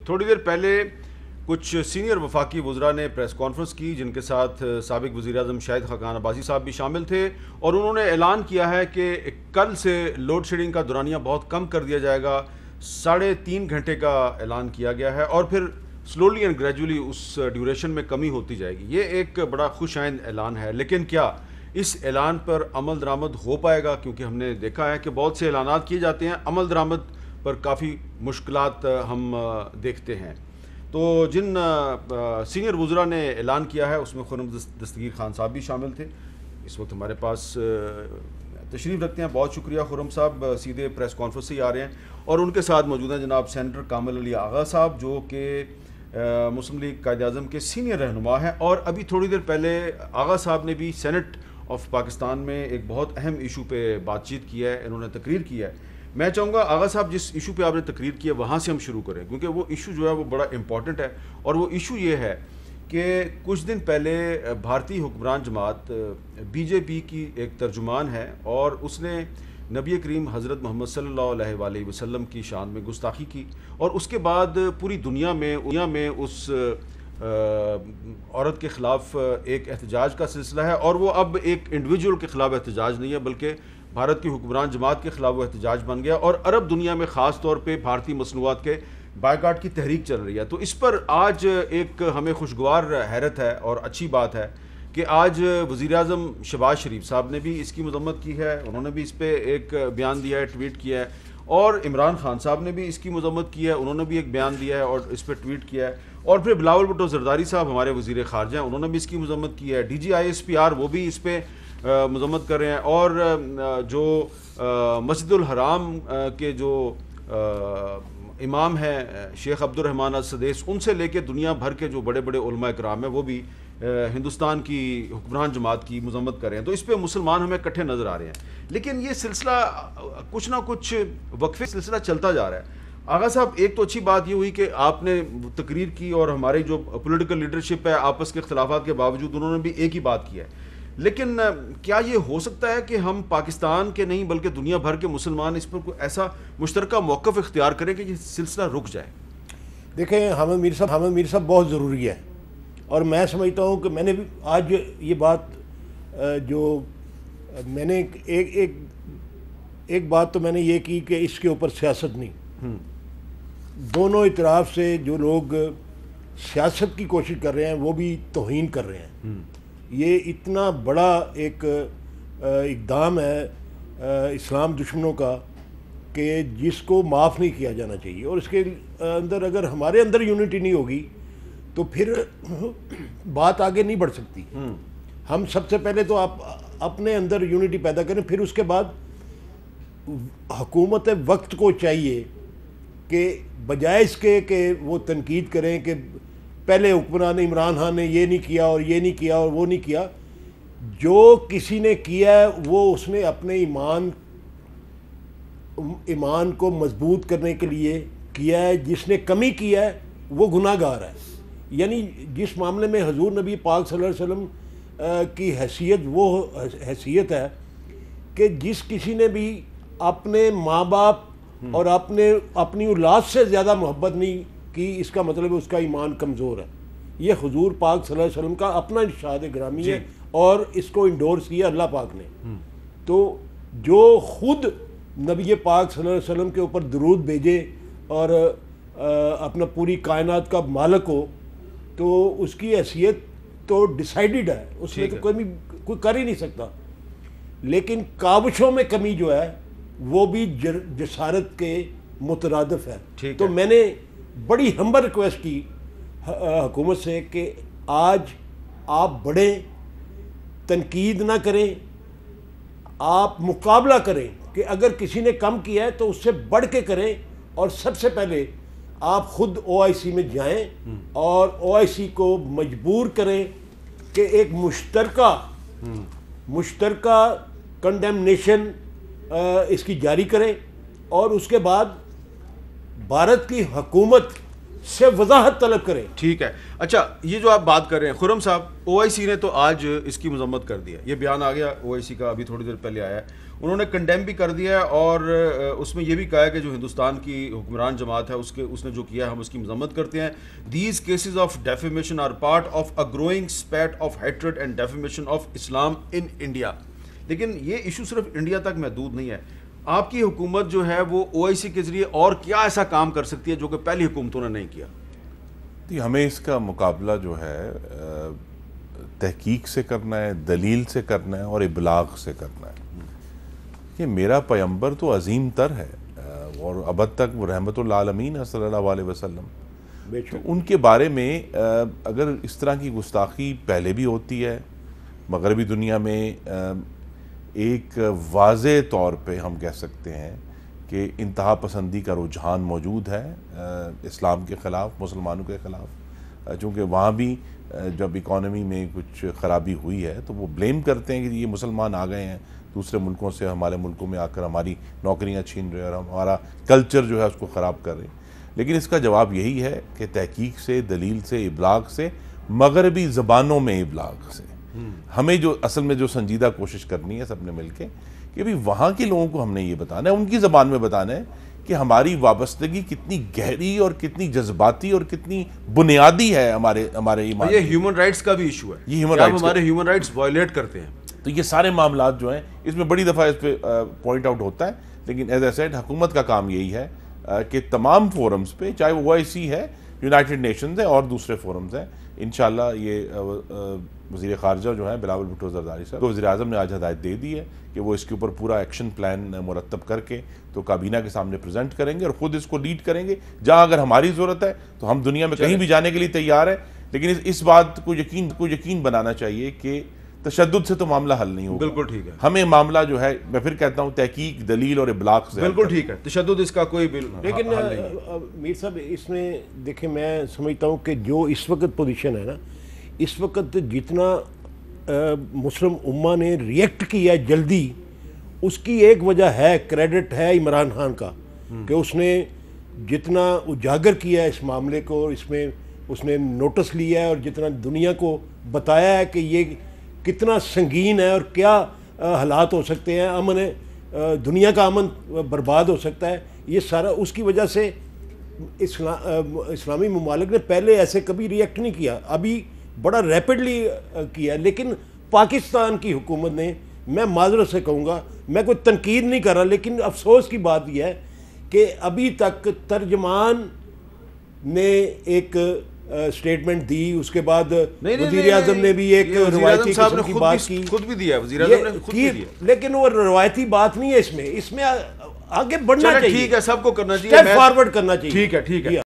تھوڑی دیر پہلے کچھ سینئر وفاقی وزراء نے پریس کانفرنس کی، جن کے ساتھ سابق وزیر اعظم شاہد خاقان عباسی صاحب بھی شامل تھے، اور انہوں نے اعلان کیا ہے کہ کل سے لوڈ شیڈنگ کا دورانیہ بہت کم کر دیا جائے گا۔ 3.5 گھنٹے کا اعلان کیا گیا ہے اور پھر سلولی اینڈ گریجولی اس ڈیوریشن میں کمی ہوتی جائے گی۔ یہ ایک بڑا خوش آئند اعلان ہے، لیکن کیا اس اعلان پر عمل درآمد ہو پائے گا؟ کیونکہ ہم نے دیکھا ہے کہ بہت سے اعلانات کیے جاتے ہیں، عمل درآمد پر کافی مشکلات ہم دیکھتے ہیں۔ تو جن سینئر وزراء نے اعلان کیا ہے اس میں خرم دستگیر خان صاحب بھی شامل تھے، اس وقت ہمارے پاس تشریف رکھتے ہیں۔ بہت شکریہ خرم صاحب، سیدھے پریس کانفرنس سے ہی آ رہے ہیں، اور ان کے ساتھ موجود ہیں جناب سینیٹر کامل علی آغا صاحب، جو کہ مسلم لیگ قائد اعظم کے سینئر رہنما ہیں، اور ابھی تھوڑی دیر پہلے آغا صاحب نے بھی سینٹ آف پاکستان میں ایک بہت اہم ایشو پہ بات چیت کی ہے، انہوں نے تقریر کی ہے۔ میں چاہوں گا آغا صاحب جس ایشو پہ آپ نے تقریر کی ہے وہاں سے ہم شروع کریں، کیونکہ وہ ایشو جو ہے وہ بڑا امپورٹنٹ ہے، اور وہ ایشو یہ ہے کہ کچھ دن پہلے بھارتی حکمران جماعت بی جے پی کی ایک ترجمان ہے، اور اس نے نبی کریم حضرت محمد صلی اللہ علیہ وآلہ وسلم کی شان میں گستاخی کی، اور اس کے بعد پوری دنیا میں اس عورت کے خلاف ایک احتجاج کا سلسلہ ہے، اور وہ اب ایک انڈیویجول کے خلاف احتجاج نہیں ہے بلکہ بھارت کی حکمران جماعت کے خلاف وہ احتجاج بن گیا، اور عرب دنیا میں خاص طور پہ بھارتی مصنوعات کے بائیکاٹ کی تحریک چل رہی ہے۔ تو اس پر آج ایک ہمیں خوشگوار حیرت ہے اور اچھی بات ہے کہ آج وزیر اعظم شہباز شریف صاحب نے بھی اس کی مذمت کی ہے، انہوں نے بھی اس پہ ایک بیان دیا ہے، ٹویٹ کیا ہے، اور عمران خان صاحب نے بھی اس کی مذمت کی ہے، انہوں نے بھی ایک بیان دیا ہے اور اس پہ ٹویٹ کیا ہے، اور پھر بلاول بھٹو زرداری صاحب ہمارے وزیر خارجہ ہیں، انہوں نے بھی اس کی مذمت کی ہے، D G I S P R وہ بھی اس پہ مذمت کر رہے ہیں، اور جو مسجد الحرام کے جو امام ہیں شیخ عبد الرحمن السدیس، ان سے لے کے دنیا بھر کے جو بڑے بڑے علماء کرام ہیں وہ بھی ہندوستان کی حکمران جماعت کی مذمت کر رہے ہیں۔ تو اس پہ مسلمان ہمیں اکٹھے نظر آ رہے ہیں، لیکن یہ سلسلہ کچھ نہ کچھ وقفے سلسلہ چلتا جا رہا ہے۔ آغا صاحب، ایک تو اچھی بات یہ ہوئی کہ آپ نے تقریر کی، اور ہماری جو پولیٹیکل لیڈرشپ ہے آپس کے اختلافات کے باوجود انہوں نے بھی ایک ہی بات کی ہے، لیکن کیا یہ ہو سکتا ہے کہ ہم پاکستان کے نہیں بلکہ دنیا بھر کے مسلمان اس پر کوئی ایسا مشترکہ موقف اختیار کریں کہ یہ سلسلہ رک جائے؟ دیکھیں، حامد میر صاحب بہت ضروری ہے، اور میں سمجھتا ہوں کہ میں نے بھی آج یہ بات جو میں نے ایک بات تو میں نے یہ کی کہ اس کے اوپر سیاست نہیں، دونوں اطراف سے جو لوگ سیاست کی کوشش کر رہے ہیں وہ بھی توہین کر رہے ہیں۔ یہ اتنا بڑا ایک اقدام ہے اسلام دشمنوں کا کہ جس کو معاف نہیں کیا جانا چاہیے، اور اس کے اندر اگر ہمارے اندر یونٹی نہیں ہوگی تو پھر بات آگے نہیں بڑھ سکتی۔ ہم سب سے پہلے تو آپ اپنے اندر یونٹی پیدا کریں، پھر اس کے بعد حکومت وقت کو چاہیے کہ بجائے اس کے کہ وہ تنقید کریں کہ پہلے حکمران عمران خان نے یہ نہیں کیا اور یہ نہیں کیا اور وہ نہیں کیا، جو کسی نے کیا ہے وہ اس نے اپنے ایمان کو مضبوط کرنے کے لیے کیا ہے، جس نے کمی کیا ہے وہ گناہ گار ہے۔ یعنی جس معاملے میں حضور نبی پاک صلی اللہ علیہ وسلم کی حیثیت وہ حیثیت ہے کہ جس کسی نے بھی اپنے ماں باپ اور اپنی اولاد سے زیادہ محبت نہیں کی، اس کا مطلب ہے اس کا ایمان کمزور ہے۔ یہ حضور پاک صلی اللہ علیہ وسلم کا اپنا ارشاد گرامی ہے، اور اس کو انڈورس کیا اللہ پاک نے۔ تو جو خود نبی پاک صلی اللہ علیہ وسلم کے اوپر درود بھیجے اور اپنا پوری کائنات کا مالک ہو، تو اس کی حیثیت تو ڈیسائیڈڈ ہے، اس میں تو کوئی کر ہی نہیں سکتا۔ لیکن کاوشوں میں کمی جو ہے وہ بھی جسارت کے مترادف ہے۔ تو میں نے بڑی ہمبل ریکویسٹ کی حکومت سے کہ آج آپ بڑھیں، تنقید نہ کریں، آپ مقابلہ کریں کہ اگر کسی نے کم کیا ہے تو اس سے بڑھ کے کریں، اور سب سے پہلے آپ خود او آئی سی میں جائیں اور او آئی سی کو مجبور کریں کہ ایک مشترکہ کنڈیمنیشن اس کی جاری کریں، اور اس کے بعد بھارت کی حکومت سے وضاحت طلب کریں. ٹھیک ہے. اچھا یہ جو آپ بات کر رہے ہیں خرم صاحب, او آئی سی نے تو آج اس کی مذمت کر دی ہے, یہ بیان آ گیا او آئی سی کا ابھی تھوڑی دیر پہلے آیا ہے, انہوں نے کنڈیم بھی کر دیا ہے اور اس میں یہ بھی کہا ہے کہ جو ہندوستان کی حکمران جماعت ہے اس نے جو کیا ہے ہم اس کی مذمت کرتے ہیں. These cases of defamation are part of a growing spate of hatred and defamation of Islam in India. لیکن یہ ایشو صرف انڈیا تک محدود نہیں ہے. آپ کی حکومت جو ہے وہ او آئی سی کے ذریعے اور کیا ایسا کام کر سکتی ہے جو کہ پہلی حکومتوں نے نہیں کیا؟ ہمیں اس کا مقابلہ جو ہے تحقیق سے کرنا ہے, دلیل سے کرنا ہے اور ابلاغ سے کرنا ہے. کہ میرا پیغمبر تو عظیم تر ہے اور ابد تک وہ رحمت العالمین ہے صلی اللہ علیہ وسلم. تو ان کے بارے میں اگر اس طرح کی گستاخی پہلے بھی ہوتی ہے مغربی دنیا میں, ایک واضح طور پہ ہم کہہ سکتے ہیں کہ انتہا پسندی کا رجحان موجود ہے اسلام کے خلاف, مسلمانوں کے خلاف. چونکہ وہاں بھی جب اکانومی میں کچھ خرابی ہوئی ہے تو وہ بلیم کرتے ہیں کہ یہ مسلمان آ گئے ہیں دوسرے ملکوں سے, ہمارے ملکوں میں آ کر ہماری نوکریاں چھین رہے ہیں اور ہمارا کلچر جو ہے اس کو خراب کر رہے ہیں. لیکن اس کا جواب یہی ہے کہ تحقیق سے, دلیل سے, ابلاغ سے, مغربی زبانوں میں ابلاغ سے. ہمیں جو اصل میں جو سنجیدہ کوشش کرنی ہے سب نے مل کے کہ بھی وہاں کے لوگوں کو ہم نے یہ بتانا ہے, ان کی زبان میں بتانا ہے کہ ہماری وابستگی کتنی گہری اور کتنی جذباتی اور کتنی بنیادی ہے ہمارے ایمان. یہ ہیومن رائٹس کا بھی ایشو ہے, یہ ہمارے ہیومن رائٹس وائلیٹ کرتے ہیں. تو یہ سارے معاملات جو ہیں اس میں بڑی دفعہ اس پہ پوائنٹ آؤٹ ہوتا ہے. لیکن ایز اے سیڈ حکومت کا کام یہی ہے کہ تمام فورمز پہ, چاہے وہ او آئی سی ہے, یونائٹڈ نیشنز ہے اور دوسرے فورمز ہیں, انشاءاللہ یہ وزیر خارجہ جو ہیں بلاول بھٹو زرداری صاحب کو وزیر اعظم نے آج ہدایت دے دی ہے کہ وہ اس کے اوپر پورا ایکشن پلان مرتب کر کے تو کابینہ کے سامنے پریزنٹ کریں گے اور خود اس کو لیڈ کریں گے. جہاں اگر ہماری ضرورت ہے تو ہم دنیا میں کہیں بھی جانے کے لیے تیار ہیں. لیکن اس بات کو یقین بنانا چاہیے کہ تشدد سے تو معاملہ حل نہیں ہوگا. بالکل ٹھیک ہے. ہمیں معاملہ جو ہے, میں پھر کہتا ہوں, تحقیق, دلیل اور ابلاغ سے. بالکل ٹھیک ہے, تشدد اس کا کوئی لیکن میر صاحب اس میں دیکھیں, میں سمجھتا ہوں کہ جو اس وقت پوزیشن ہے نا, اس وقت جتنا مسلم امہ نے ریئیکٹ کیا جلدی, اس کی ایک وجہ ہے, کریڈٹ ہے عمران خان کا کہ اس نے جتنا اجاگر کیا ہے اس معاملے کو, اس میں اس نے نوٹس لیا ہے اور جتنا دنیا کو بتایا ہے کہ یہ کتنا سنگین ہے اور کیا حالات ہو سکتے ہیں, امن دنیا کا امن برباد ہو سکتا ہے, یہ سارا اس کی وجہ سے اسلامی ممالک نے پہلے ایسے کبھی ریئیکٹ نہیں کیا, ابھی بڑا ریپڈلی کیا. لیکن پاکستان کی حکومت نے, میں معذرت سے کہوں گا, میں کوئی تنقید نہیں کر رہا, لیکن افسوس کی بات یہ ہے کہ ابھی تک ترجمان نے ایک سٹیٹمنٹ دی, اس کے بعد وزیر اعظم نے بھی ایک روایتی قسم کی بات کی, خود بھی دیا وزیر اعظم نے خود بھی دیا, لیکن وہ روایتی بات نہیں ہے, اس میں آگے بڑھنا چاہیے. ٹھیک ہے, سب کو کرنا چاہیے, اسٹیپ فارورڈ کرنا چاہیے. ٹھیک ہے.